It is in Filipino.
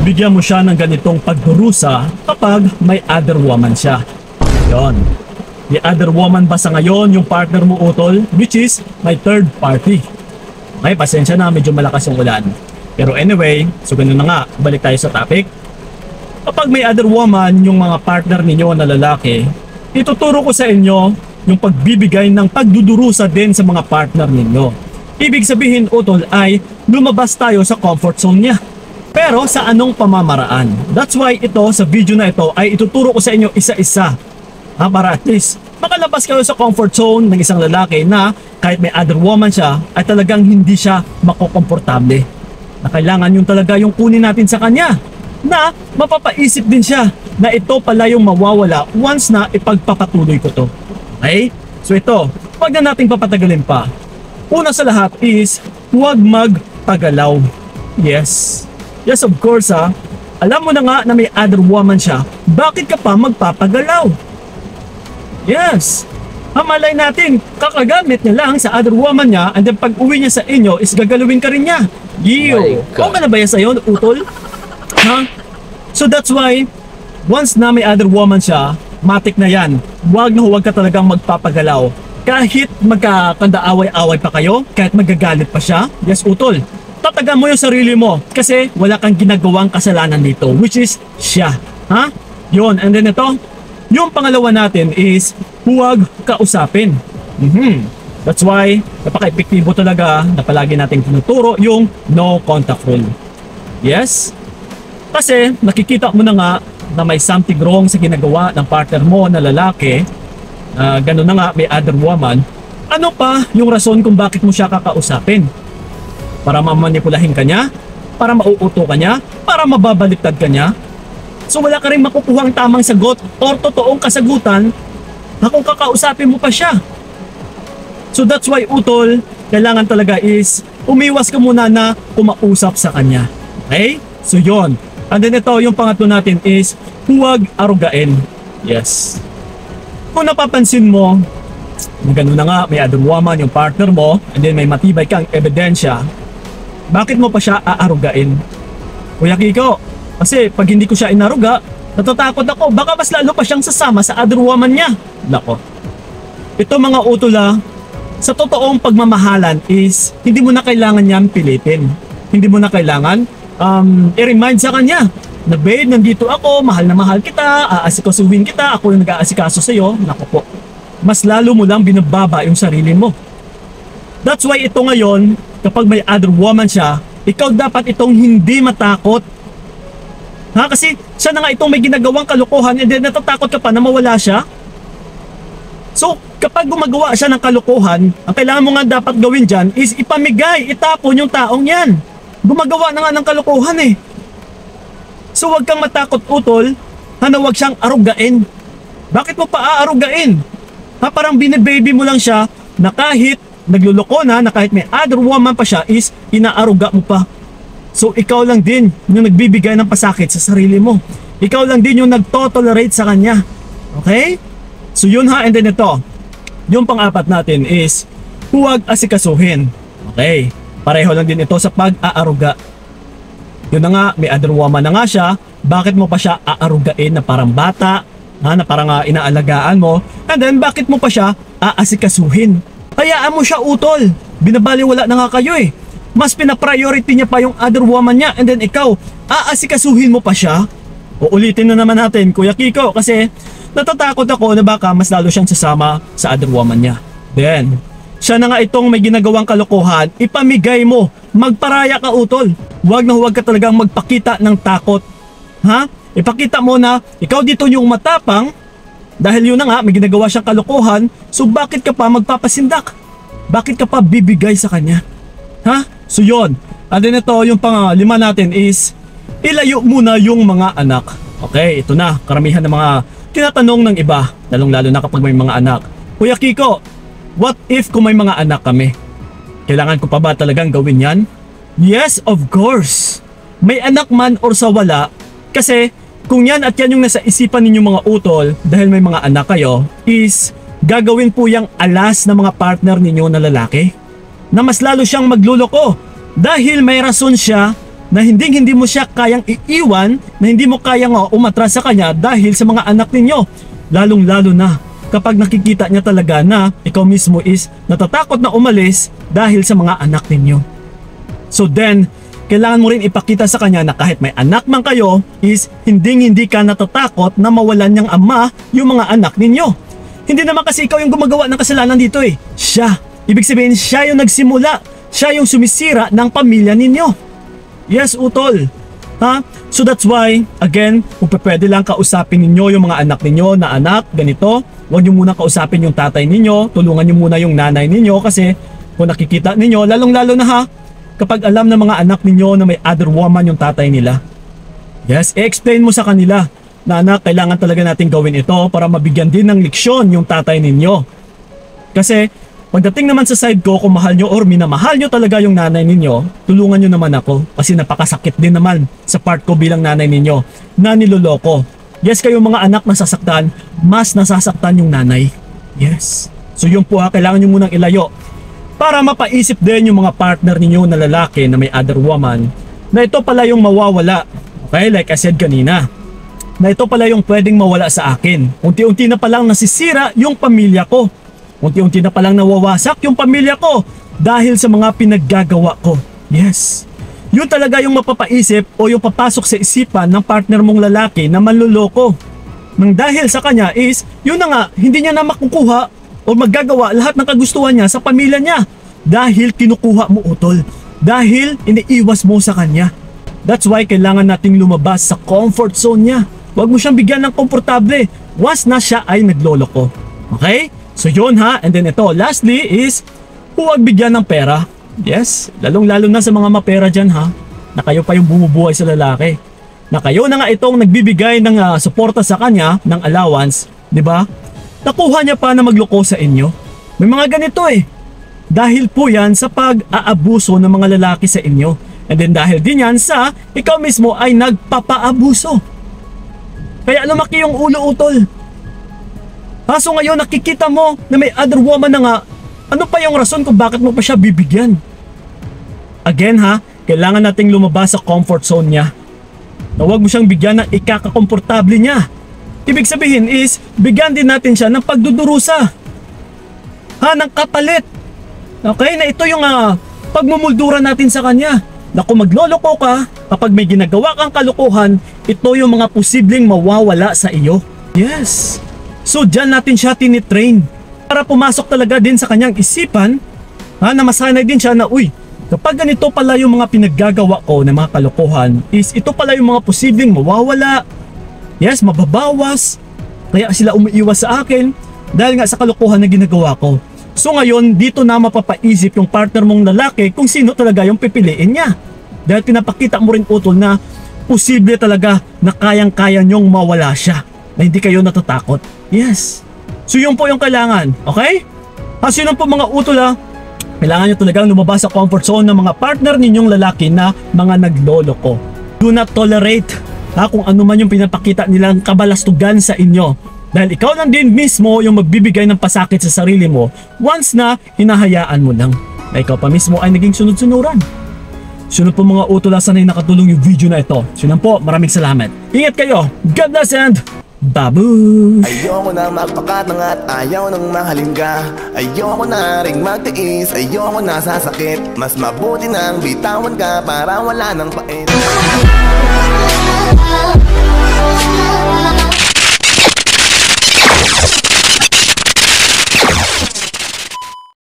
bigyan mo siya ng ganitong pagdurusa kapag may other woman siya. Yon. May other woman ba sa ngayon yung partner mo, utol? Which is my third party. Okay, pasensya na, medyo malakas yung ulan. Pero anyway, so ganun na nga, balik tayo sa topic. Kapag may other woman yung mga partner ninyo na lalaki, ituturo ko sa inyo yung pagbibigay ng pagdudurusa din sa mga partner ninyo. Ibig sabihin, utol, ay lumabas tayo sa comfort zone niya. Pero sa anong pamamaraan? That's why ito, sa video na ito, ay ituturo ko sa inyo isa-isa. Para at least makalabas kayo sa comfort zone ng isang lalaki na kahit may other woman siya ay talagang hindi siya makokomportable. Na kailangan yun talaga yung kunin natin sa kanya. Na mapapaisip din siya na ito pala yung mawawala once na ipagpapatuloy ko to. Okay? So ito, huwag na nating papatagalin pa. Una sa lahat is huwag magpagalaw. Yes. Yes, of course ha. Alam mo na nga na may other woman siya, bakit ka pa magpapagalaw? Yes. Malay natin, kakagamit niya lang sa other woman niya and then pag uwi niya sa inyo is gagalawin ka rin niya. Yo! Okay na ba yan sa'yo, utol? Ha? So that's why, once na may other woman siya, matik na yan. Huwag na huwag ka talagang magpapagalaw. Kahit magkakanda-away-away pa kayo, kahit magagalit pa siya, yes, utol. Tatagan mo yung sarili mo kasi wala kang ginagawang kasalanan dito, which is siya. Ha? Yun, and then ito, yung pangalawa natin is huwag kausapin. That's why napaka-epektibo talaga na palagi nating tinuturo yung no contact rule. Yes? Kasi nakikita mo na nga na may something wrong sa ginagawa ng partner mo na lalaki, gano'n na nga may other woman, ano pa yung rason kung bakit mo siya kakausapin? Para mamanipulahin ka niya? Para mauuto ka niya? Para mababaliktad ka niya? So wala ka rin makukuhang tamang sagot or totoong kasagutan na kung kakausapin mo pa siya. So that's why, utol, kailangan talaga is umiwas ka muna na kumausap sa kanya. Okay? So yon. And then ito, yung pangatlo natin is huwag arugain. Yes. Kung napapansin mo, gano'n na nga, may other woman yung partner mo and then may matibay kang ebidensya, bakit mo pa siya aarugain? Kuya Kiko, kasi pag hindi ko siya inaruga, natatakot ako, baka mas lalo pa siyang sasama sa other woman niya. Nako. Ito mga utola, sa totoong pagmamahalan is hindi mo na kailangan niyang pilitin. Hindi mo na kailangan i-remind sa kanya na babe, nandito ako, mahal na mahal kita, aasikasuhin kita, ako yung nag-aasikaso sa'yo. Nako po. Mas lalo mo lang binababa yung sarili mo. That's why ito ngayon, kapag may other woman siya, ikaw dapat itong hindi matakot. Ha? Kasi siya na nga itong may ginagawang kalokohan and then natatakot ka pa na mawala siya. So, kapag gumagawa siya ng kalokohan, ang kailangan mo nga dapat gawin dyan is ipamigay, itapon yung taong yan. Gumagawa na nga ng kalokohan eh. So, huwag kang matakot, utol, na huwag siyang arugain. Bakit mo pa aarugain? Ha, parang binibaby mo lang siya na kahit nagluloko na kahit may other woman pa siya is inaaruga mo pa. So ikaw lang din yung nagbibigay ng pasakit sa sarili mo. Ikaw lang din yung nagtotolerate sa kanya. Okay? So yun ha, and then ito. Yung pang-apat natin is huwag asikasuhin. Okay? Pareho lang din ito sa pag-aaruga. Yun na nga, may other woman na nga siya. Bakit mo pa siya aarugain na parang bata? Na parang inaalagaan mo? And then bakit mo pa siya aasikasuhin? Hayaan mo siya, utol. Binabaliwala na nga kayo eh. Mas pina-priority niya pa yung other woman niya and then ikaw, aasikasuhin mo pa siya? Uulitin na naman natin, Kuya Kiko, kasi natatakot ako na baka mas lalo siyang sasama sa other woman niya. Then, siya na nga itong may ginagawang kalokohan, ipamigay mo, magparaya ka, utol. Huwag na huwag ka talagang magpakita ng takot. Ha? Ipakita mo na ikaw dito yung matapang dahil yun na nga, may ginagawa siyang kalokohan, so bakit ka pa magpapasindak? Bakit ka pa bibigay sa kanya? Ha? So yun. And then ito, yung pang-lima natin is ilayo muna yung mga anak. Okay, ito na. Karamihan ng mga tinatanong ng iba, lalong-lalo na kapag may mga anak. Kuya Kiko, what if kung may mga anak kami? Kailangan ko pa ba talagang gawin yan? Yes, of course. May anak man or sa wala, kasi kung yan at yan yung nasa isipan ninyo mga utol dahil may mga anak kayo, is gagawin po yung alas ng mga partner ninyo na lalaki na mas lalo siyang magluloko dahil may rason siya na hindi mo siya kayang iiwan, na hindi mo kayang umatras sa kanya dahil sa mga anak ninyo. Lalong-lalo na kapag nakikita niya talaga na ikaw mismo is natatakot na umalis dahil sa mga anak ninyo. So then, kailangan mo rin ipakita sa kanya na kahit may anak man kayo is hindi ka natatakot na mawalan niyang ama yung mga anak ninyo. Hindi naman kasi ikaw yung gumagawa ng kasalanan dito eh. Siya. Ibig sabihin siya yung nagsimula. Siya yung sumisira ng pamilya ninyo. Yes, utol. Ha? So that's why, again, kung pwede lang kausapin ninyo yung mga anak ninyo na anak, ganito. Huwag nyo muna kausapin yung tatay ninyo. Tulungan nyo muna yung nanay ninyo kasi kung nakikita ninyo, lalong-lalo na ha, kapag alam ng mga anak ninyo na may other woman yung tatay nila. Yes, i-explain mo sa kanila na anak, kailangan talaga natin gawin ito para mabigyan din ng leksyon yung tatay ninyo. Kasi pagdating naman sa side ko, kung mahal nyo or minamahal nyo talaga yung nanay ninyo, tulungan nyo naman ako kasi napakasakit din naman sa part ko bilang nanay ninyo na niloloko. Yes, kayong mga anak nasasaktan, mas nasasaktan yung nanay. Yes. So yun po ha, kailangan nyo munang ilayo para mapaisip din yung mga partner ninyo na lalaki na may other woman na ito pala yung mawawala. Okay, like I said kanina, na ito pala yung pwedeng mawala sa akin. Unti-unti na palang nasisira yung pamilya ko. Unti-unti na palang nawawasak yung pamilya ko dahil sa mga pinaggagawa ko. Yes. Yun talaga yung mapapaisip o yung papasok sa isipan ng partner mong lalaki na manluloko. Nang dahil sa kanya is, yun na nga, hindi niya na makukuha o maggagawa lahat ng kagustuhan niya sa pamilya niya. Dahil kinukuha mo utol. Dahil iniiwas mo sa kanya. That's why kailangan nating lumabas sa comfort zone niya. Huwag mo siyang bigyan ng komportable once na siya ay nagloloko. Okay? So yun ha. And then ito, lastly is, huwag bigyan ng pera. Yes, lalong-lalo na sa mga mapera dyan ha. Na kayo pa yung bumubuhay sa lalaki. Na kayo na nga itong nagbibigay ng suporta sa kanya, ng allowance. Diba? Nakuha niya pa na magloko sa inyo. May mga ganito eh. Dahil po yan sa pag-aabuso ng mga lalaki sa inyo. And then dahil din yan sa ikaw mismo ay nagpapaabuso. Kaya lumaki yung ulo utol. Kaso ngayon nakikita mo na may other woman na nga, ano pa yung rason kung bakit mo pa siya bibigyan? Again ha, kailangan nating lumabas sa comfort zone niya. Na huwag mo siyang bigyan ng ikakakomportable niya. Ibig sabihin is, bigyan din natin siya ng pagdudurusa. Ha, ng kapalit. Okay, na ito yung pagmumuldura natin sa kanya. Na kung magloloko ka, kapag may ginagawa kang kalokohan, ito yung mga posibleng mawawala sa iyo. Yes. So dyan natin siya tinitrain para pumasok talaga din sa kanyang isipan na masanay din siya na uy, kapag ganito pala yung mga pinaggagawa ko na mga kalokohan is ito pala yung mga posibleng mawawala. Yes, mababawas. Kaya sila umiiwas sa akin dahil nga sa kalokohan na ginagawa ko. So ngayon, dito na mapapaisip yung partner mong lalaki kung sino talaga yung pipiliin niya. Dahil pinapakita mo rin utol na posible talaga na kayang-kaya nyong mawala siya. Na hindi kayo natatakot. Yes. So yun po yung kailangan. Okay? Kasi yun po mga utol kailangan nyo talagang lumabas sa comfort zone ng mga partner ninyong lalaki na mga nagloloko. Do not tolerate kung ano man yung pinapakita nilang kabalastugan sa inyo. Dahil ikaw lang din mismo yung magbibigay ng pasakit sa sarili mo once na hinahayaan mo lang na ikaw pa mismo ay naging sunod-sunuran. Sunod po mga utol, sanay nakatulong yung video na ito. Sunod po, maraming salamat. Ingat kayo. God bless and babu! Ayoko na magpakatang at ayaw nang mahalin ka. Ayoko na ring magtiis, ayoko na sasakit. Mas mabuti nang bitawan ka para wala nang pait.